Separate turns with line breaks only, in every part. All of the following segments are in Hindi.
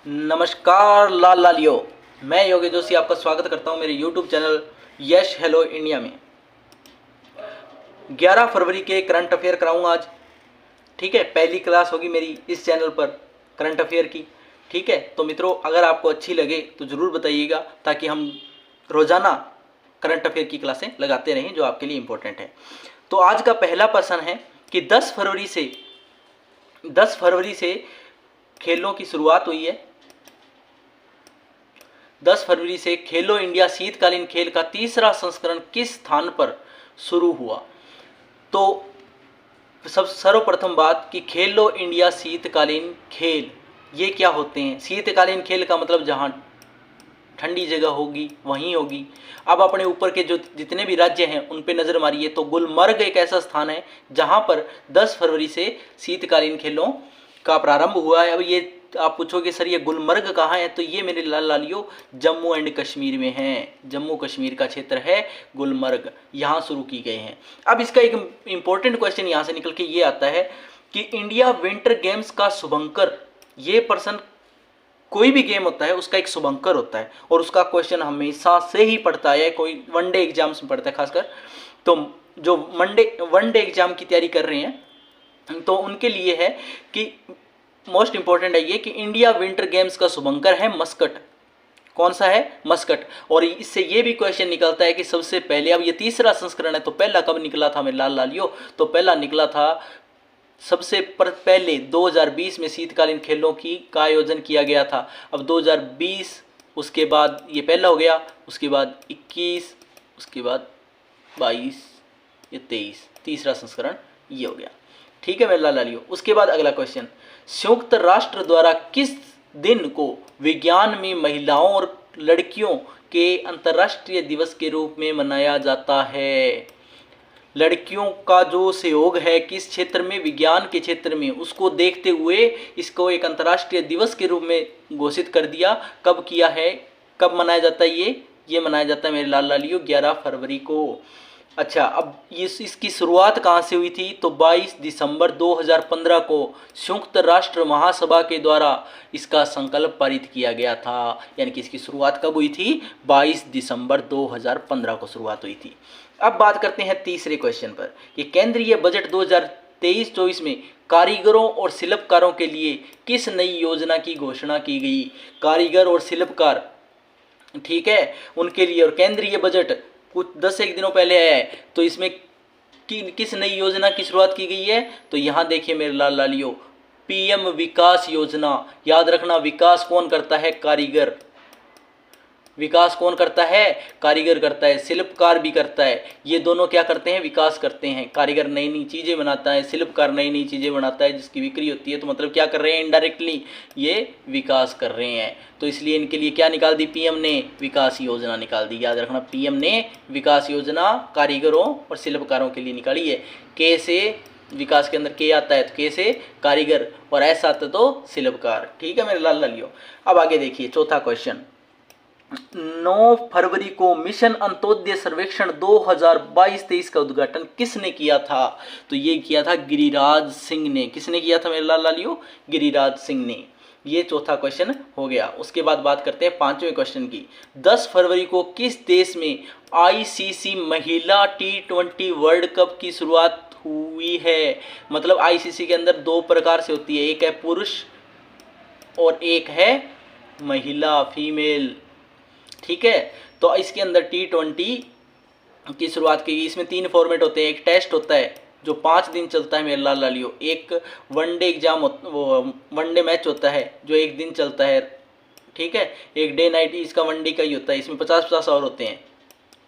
नमस्कार लाल लालियो। मैं योगी जोशी आपका स्वागत करता हूं मेरे YouTube चैनल यश हेलो इंडिया में। 11 फरवरी के करंट अफेयर कराऊंगा आज। ठीक है, पहली क्लास होगी मेरी इस चैनल पर करंट अफेयर की। ठीक है, तो मित्रों अगर आपको अच्छी लगे तो ज़रूर बताइएगा ताकि हम रोज़ाना करंट अफेयर की क्लासें लगाते रहें जो आपके लिए इम्पोर्टेंट है। तो आज का पहला प्रश्न है कि 10 फरवरी से खेलों की शुरुआत हुई है। 10 फरवरी से खेलो इंडिया शीतकालीन खेल का तीसरा संस्करण किस स्थान पर शुरू हुआ? तो सर्वप्रथम बात कि खेलो इंडिया शीतकालीन खेल ये क्या होते हैं। शीतकालीन खेल का मतलब जहाँ ठंडी जगह होगी वहीं होगी। अब अपने ऊपर के जो जितने भी राज्य हैं उन पे नज़र मारिए तो गुलमर्ग एक ऐसा स्थान है जहाँ पर 10 फरवरी से शीतकालीन खेलों का प्रारंभ हुआ है। अब ये आप पूछोगे सर ये गुलमर्ग कहाँ है, तो ये मेरे लाल लालियो जम्मू एंड कश्मीर में है। जम्मू कश्मीर का क्षेत्र है गुलमर्ग, यहाँ शुरू की गए हैं। अब इसका एक इम्पोर्टेंट क्वेश्चन यहाँ से निकल के ये आता है कि इंडिया विंटर गेम्स का शुभंकर, ये पर्सन कोई भी गेम होता है उसका एक शुभंकर होता है और उसका क्वेश्चन हमेशा से ही पढ़ता है, कोई वनडे एग्जाम्स में पढ़ता है खासकर। तो जो वनडे एग्जाम की तैयारी कर रहे हैं तो उनके लिए है कि मोस्ट इंपॉर्टेंट है ये कि इंडिया विंटर गेम्स का शुभंकर है मस्कट। कौन सा है? मस्कट। और इससे ये भी क्वेश्चन निकलता है कि सबसे पहले, अब ये तीसरा संस्करण है तो पहला कब निकला था मेरे लाल लालियो? तो पहला निकला था सबसे पहले 2020 में शीतकालीन खेलों का आयोजन किया गया था। अब 2020 उसके बाद ये पहला हो गया, उसके बाद 21, उसके बाद 22, ये 23, तीसरा संस्करण ये हो गया। ठीक है मेरे लाल लालियो। उसके बाद अगला क्वेश्चन, संयुक्त राष्ट्र द्वारा किस दिन को विज्ञान में महिलाओं और लड़कियों के अंतर्राष्ट्रीय दिवस के रूप में मनाया जाता है? लड़कियों का जो सहयोग है किस क्षेत्र में, विज्ञान के क्षेत्र में, उसको देखते हुए इसको एक अंतर्राष्ट्रीय दिवस के रूप में घोषित कर दिया। कब किया है, कब मनाया जाता है ये मनाया जाता है मेरे लाल लालियो 11 फरवरी को। अच्छा, अब इसकी शुरुआत कहाँ से हुई थी? तो 22 दिसंबर 2015 को संयुक्त राष्ट्र महासभा के द्वारा इसका संकल्प पारित किया गया था। यानी कि इसकी शुरुआत कब हुई थी? 22 दिसंबर 2015 को शुरुआत हुई थी। अब बात करते हैं तीसरे क्वेश्चन पर कि केंद्रीय बजट 2023-24 में कारीगरों और शिल्पकारों के लिए किस नई योजना की घोषणा की गई? कारीगर और शिल्पकार, ठीक है, उनके लिए। और केंद्रीय बजट कुछ 10 दिनों पहले आया है तो इसमें किस नई योजना की शुरुआत की गई है? तो यहाँ देखिए मेरे लाल लालियो, पीएम विकास योजना। याद रखना, विकास कौन करता है? कारीगर। विकास कौन करता है? कारीगर करता है। शिल्पकार भी करता है। ये दोनों क्या करते हैं? विकास करते हैं। कारीगर नई नई चीज़ें बनाता है, शिल्पकार नई नई चीज़ें बनाता है जिसकी बिक्री होती है। तो मतलब क्या कर रहे हैं? इनडायरेक्टली ये विकास कर रहे हैं। तो इसलिए इनके लिए क्या निकाल दी? पीएम ने विकास योजना निकाल दी। याद रखना, पीएम ने विकास योजना कारीगरों और शिल्पकारों के लिए निकाली है। के से विकास के अंदर के आता है तो के से कारीगर और ऐसा आता तो शिल्पकार। ठीक है मेरे लाल लालियो। अब आगे देखिए चौथा क्वेश्चन, 9 फरवरी को मिशन अंत्योदय सर्वेक्षण 2022-23 का उद्घाटन किसने किया था? तो ये किया था गिरिराज सिंह ने। किसने किया था मेरे लाल लालियो? गिरिराज सिंह ने। ये चौथा क्वेश्चन हो गया। उसके बाद बात करते हैं पांचवें क्वेश्चन की। 10 फरवरी को किस देश में आईसीसी महिला T20 वर्ल्ड कप की शुरुआत हुई है? मतलब आईसीसी के अंदर दो प्रकार से होती है, एक है पुरुष और एक है महिला, फीमेल। ठीक है, तो इसके अंदर T20 की शुरुआत की गई। इसमें 3 फॉर्मेट होते हैं। एक टेस्ट होता है जो 5 दिन चलता है मेरे लाल लालियो। एक वनडे एग्जाम वनडे मैच होता है जो 1 दिन चलता है। ठीक है, एक डे नाइट इसका वनडे का ही होता है। इसमें 50-50 ओवर होते हैं।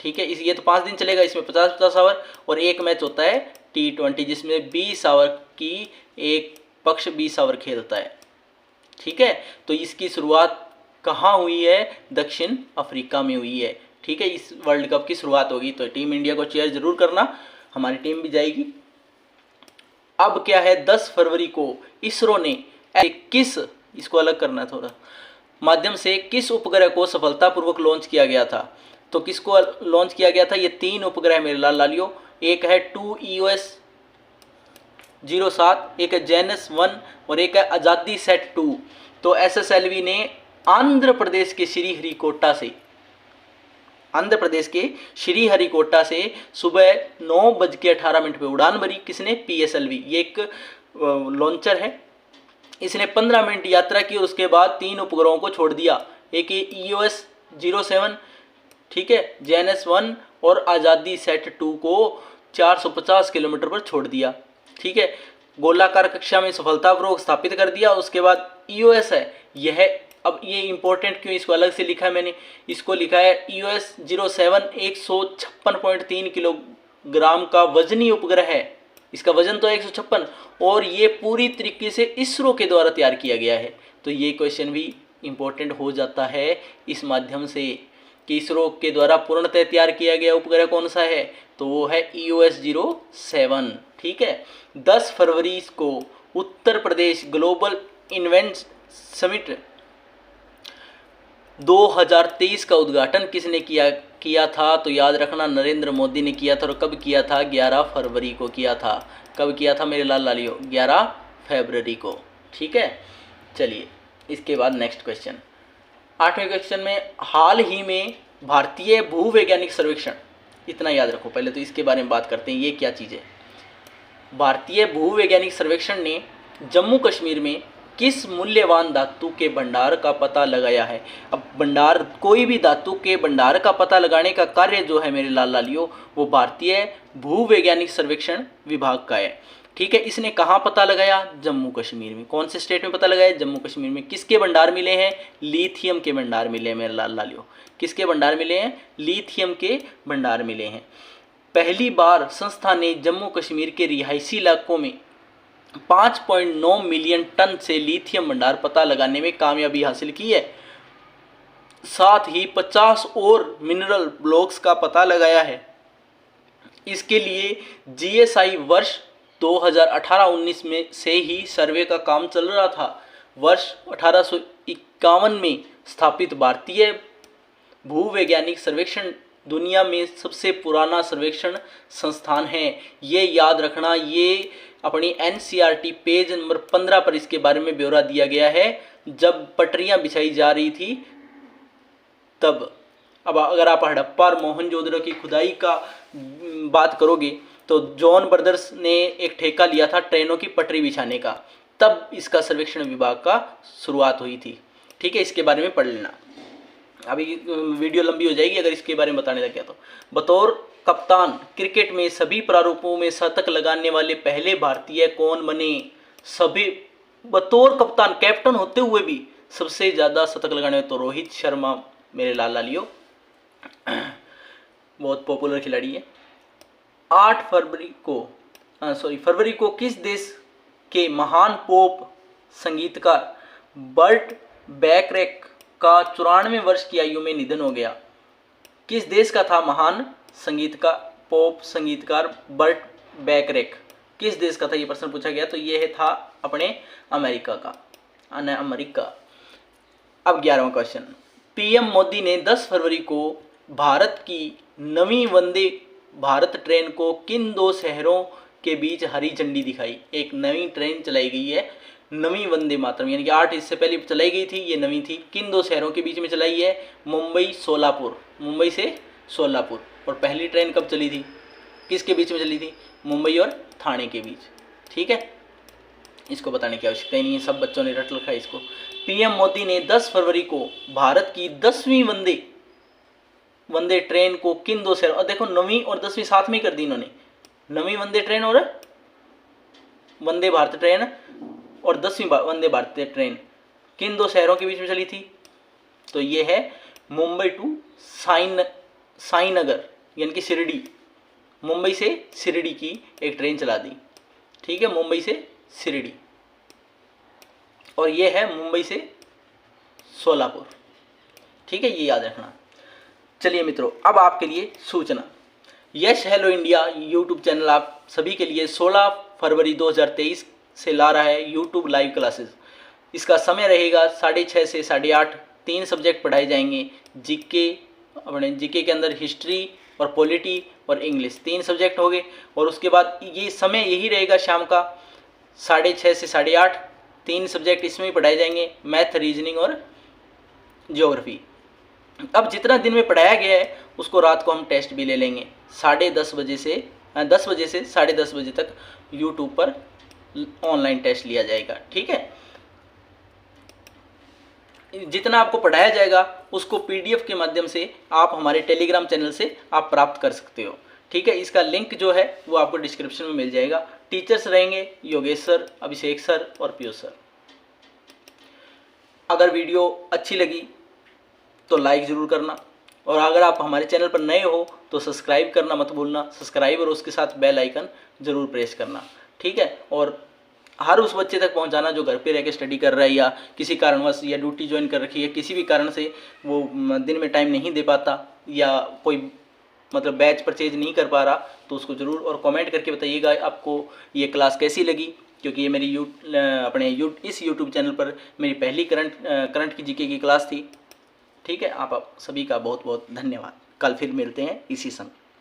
ठीक है, ये तो 5 दिन चलेगा, इसमें 50-50 ओवर। और एक मैच होता है T20 जिसमें 20 ओवर की एक पक्ष 20 ओवर खेलता है। ठीक है, तो इसकी शुरुआत कहाँ हुई है? दक्षिण अफ्रीका में हुई है। ठीक है, इस वर्ल्ड कप की शुरुआत होगी तो टीम इंडिया को चेयर जरूर करना, हमारी टीम भी जाएगी। अब क्या है, 10 फरवरी को इसरो ने इसको अलग करना थोड़ा, माध्यम से किस उपग्रह को सफलतापूर्वक लॉन्च किया गया था? तो किसको लॉन्च किया गया था? ये 3 उपग्रह मेरे लाल लालियो। एक है 2EOS-07, एक है जेनस 1 और एक है आज़ादी सेट 2। तो एसएसएलवी ने आंध्र प्रदेश के श्रीहरिकोटा से सुबह 9:18 पे उड़ान भरी। किसने? पीएसएलवी। ये एक लॉन्चर है। इसने 15 मिनट यात्रा की और उसके बाद 3 उपग्रहों को छोड़ दिया। एक EOS-07, ठीक है, JNS-1 और आज़ादी सेट-2 को 450 किलोमीटर पर छोड़ दिया। ठीक है, गोलाकार कक्षा में सफलतापूर्वक स्थापित कर दिया। उसके बाद EOS है, यह अब ये इंपॉर्टेंट क्यों इसको अलग से लिखा है मैंने, इसको लिखा है EOS-07 156.3 किलोग्राम का वजनी उपग्रह है। इसका वजन तो 156 और ये पूरी तरीके से इसरो के द्वारा तैयार किया गया है। तो ये क्वेश्चन भी इम्पोर्टेंट हो जाता है इस माध्यम से कि इसरो के द्वारा पूर्णतः तैयार किया गया उपग्रह कौन सा है, तो वो है EOS-07। ठीक है, 10 फरवरी को Uttar Pradesh global invent summit 2023 का उद्घाटन किसने किया था, तो याद रखना नरेंद्र मोदी ने किया था। और कब किया था? 11 फरवरी को किया था। कब किया था मेरे लाल लालियो? 11 फरवरी को। ठीक है, चलिए इसके बाद नेक्स्ट क्वेश्चन, 8वें क्वेश्चन में हाल ही में भारतीय भूवैज्ञानिक सर्वेक्षण, इतना याद रखो पहले तो इसके बारे में बात करते हैं, ये क्या चीज़ है। भारतीय भूवैज्ञानिक सर्वेक्षण ने जम्मू कश्मीर में किस मूल्यवान धातु के भंडार का पता लगाया है। अब भंडार, कोई भी धातु के भंडार का पता लगाने का कार्य जो है मेरे लाल लालियों, वो भारतीय भूवैज्ञानिक सर्वेक्षण विभाग का है। ठीक है, इसने कहाँ पता लगाया? जम्मू कश्मीर में। कौन से स्टेट में पता लगाया? जम्मू कश्मीर में। किसके भंडार मिले हैं? लिथियम के भंडार मिले हैं मेरे लाल लालियों। किसके भंडार मिले हैं? लिथियम के भंडार मिले हैं। पहली बार संस्था ने जम्मू कश्मीर के रिहायशी इलाकों में 5.9 मिलियन टन से लिथियम भंडार पता लगाने में कामयाबी हासिल की है। साथ ही 50 और मिनरल ब्लॉक्स का पता लगाया है। इसके लिए GSI वर्ष 2018-19 में से ही सर्वे का काम चल रहा था। वर्ष 1851 में स्थापित भारतीय भूवैज्ञानिक सर्वेक्षण दुनिया में सबसे पुराना सर्वेक्षण संस्थान है। ये याद रखना, ये अपनी NCERT पेज नंबर 15 पर इसके बारे में ब्यौरा दिया गया है, जब पटरियां बिछाई जा रही थी तब। अब अगर आप हड़प्पा और मोहनजोदड़ो की खुदाई का बात करोगे तो जॉन ब्रदर्स ने एक ठेका लिया था ट्रेनों की पटरी बिछाने का, तब इसका सर्वेक्षण विभाग का शुरुआत हुई थी। ठीक है, इसके बारे में पढ़ लेना, अभी वीडियो लंबी हो जाएगी अगर इसके बारे में बताने लग गया तो। बतौर कप्तान क्रिकेट में सभी प्रारूपों में शतक लगाने वाले पहले भारतीय कौन बने? सभी बतौर कप्तान, कैप्टन होते हुए भी सबसे ज़्यादा शतक लगाने में तो रोहित शर्मा मेरे लाल लालियो, बहुत पॉपुलर खिलाड़ी है। 8 फरवरी को किस देश के महान पॉप संगीतकार बर्ट बैकरैक का 94वें वर्ष की आयु में निधन हो गया? किस देश का था महान संगीतकार, पॉप संगीतकार बर्ट बैकरैक? किस देश का था ये प्रश्न पूछा गया, तो ये था अपने अमेरिका का, अमेरिका। अब 11वां क्वेश्चन, PM मोदी ने 10 फरवरी को भारत की नवीं वंदे भारत ट्रेन को किन 2 शहरों के बीच हरी झंडी दिखाई? एक नई ट्रेन चलाई गई है, नवीं वंदे मातरम, यानी कि 8 इससे पहले चलाई गई थी, ये नवी थी। किन 2 शहरों के बीच में चलाई है? मुंबई सोलापुर, मुंबई से सोलापुर। और पहली ट्रेन कब चली थी, किसके बीच में चली थी? मुंबई और थाने के बीच। ठीक है, इसको बताने की आवश्यकता ही नहीं है, सब बच्चों ने रट रखा है इसको। PM मोदी ने 10 फरवरी को भारत की 10वीं वंदे ट्रेन को किन 2 शहरों, और देखो 9वीं और 10वीं साथ में ही कर दी इन्होंने, नवीं वंदे ट्रेन और वंदे भारत ट्रेन और 10वीं वंदे भारत ट्रेन किन 2 शहरों के बीच में चली थी? तो ये है मुंबई टू साईनगर, यानी कि शिरडी, मुंबई से शिरडी की एक ट्रेन चला दी। ठीक है, मुंबई से शिरडी, और ये है मुंबई से सोलापुर। ठीक है, ये याद रखना। चलिए मित्रों, अब आपके लिए सूचना, यश हेलो इंडिया यूट्यूब चैनल आप सभी के लिए 16 फरवरी 2023 से ला रहा है यूट्यूब लाइव क्लासेस। इसका समय रहेगा 6:30 से 8:30। 3 सब्जेक्ट पढ़ाए जाएंगे, जीके, अपने जीके के अंदर हिस्ट्री और पॉलिटी और इंग्लिश, 3 सब्जेक्ट हो गए। और उसके बाद ये समय यही रहेगा शाम का 6:30 से 8:30। 3 सब्जेक्ट इसमें ही पढ़ाए जाएंगे, मैथ, रीजनिंग और ज्योग्राफी। अब जितना दिन में पढ़ाया गया है उसको रात को हम टेस्ट भी ले लेंगे 10:30 बजे से 10 बजे से 10:30 बजे तक यूट्यूब पर ऑनलाइन टेस्ट लिया जाएगा। ठीक है, जितना आपको पढ़ाया जाएगा उसको पीडीएफ के माध्यम से आप हमारे टेलीग्राम चैनल से आप प्राप्त कर सकते हो। ठीक है, इसका लिंक जो है वो आपको डिस्क्रिप्शन में मिल जाएगा। टीचर्स रहेंगे योगेश सर, अभिषेक सर और पीयूष सर। अगर वीडियो अच्छी लगी तो लाइक ज़रूर करना, और अगर आप हमारे चैनल पर नए हो तो सब्सक्राइब करना मत भूलना। सब्सक्राइब और उसके साथ बेल आइकन ज़रूर प्रेस करना। ठीक है, और हर उस बच्चे तक पहुंचाना जो घर पे रह के स्टडी कर रहा है या किसी कारणवश या ड्यूटी ज्वाइन कर रखी है, किसी भी कारण से वो दिन में टाइम नहीं दे पाता या कोई मतलब बैच परचेज नहीं कर पा रहा, तो उसको ज़रूर और कमेंट करके बताइएगा आपको ये क्लास कैसी लगी, क्योंकि ये मेरी इस यूट्यूब चैनल पर मेरी पहली करंट की जीके की क्लास थी। ठीक है, आप सभी का बहुत बहुत धन्यवाद। कल फिर मिलते हैं इसी समय।